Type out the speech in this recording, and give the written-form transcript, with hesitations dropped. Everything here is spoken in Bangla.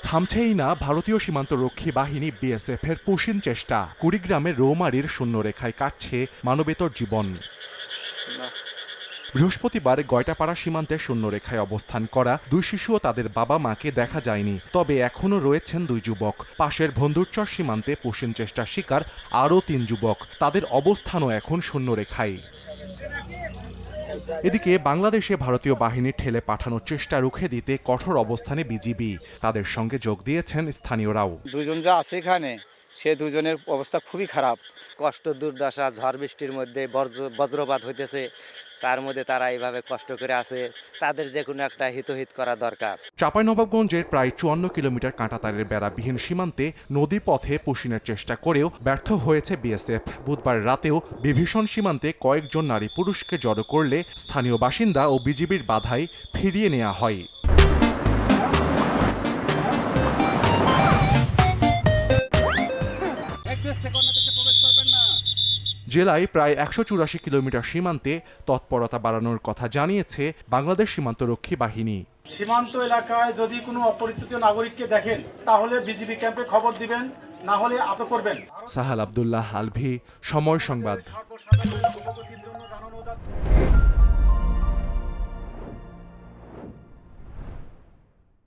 থামছেই না ভারতীয় সীমান্তরক্ষী বাহিনী বিএসএফ এর পুশিন চেষ্টা। কুড়িগ্রামের রৌমারীর শূন্যরেখায় কাটছে মানবেতর জীবন। বৃহস্পতিবার গয়টাপাড়া সীমান্তে শূন্যরেখায় অবস্থান করা দুই শিশু ও তাদের বাবা মাকে দেখা যায়নি, তবে এখনও রয়েছেন দুই যুবক। পাশের বন্ধুরচর সীমান্তে পুশিন চেষ্টার শিকার আরও ৩ যুবক, তাদের অবস্থানও এখন শূন্যরেখায়। এদিকে বাংলাদেশে ভারতীয় বাহিনী ঠেলে পাঠানোর চেষ্টা রুখে দিতে কঠোর অবস্থানে বিজিবি। তাদের সঙ্গে যোগ দিয়েছেন স্থানীয়রাও। দুজন যা আছে এখানে, সে দুজনের অবস্থা খুবই খারাপ। কষ্ট দুর্দশা, ঝড় বৃষ্টির মধ্যে বজ্রপাত হইতেছে, তার মধ্যে তারা এইভাবে কষ্ট করে আছে। তাদের যে কোনো একটা হিতহিত করা দরকার। চাঁপাইনবাবগঞ্জের প্রায় ৫৪ কিলোমিটার কাঁটাতারের বেড়াবিহীন সীমান্তে নদী পথে পুশিনের চেষ্টা করেও ব্যর্থ হয়েছে বিএসএফ। বুধবার রাতেও বিভীষণ সীমান্তে কয়েকজন নারী পুরুষকে জড়ো করলে স্থানীয় বাসিন্দা ও বিজিবির বাধায় ফিরিয়ে নেওয়া হয়। জেলায় প্রায় ১৮৪ কিলোমিটার সীমান্তে তৎপরতা বাড়ানোর কথা জানিয়েছে বাংলাদেশ সীমান্তরক্ষী বাহিনী। সীমান্ত এলাকায় যদি কোনো অপরিচিত নাগরিককে দেখেন তাহলে বিজিবি ক্যাম্পে খবর দিবেন, না হলে আটক করবেন। সাহাল আব্দুল্লাহ আলভি, সময় সংবাদ।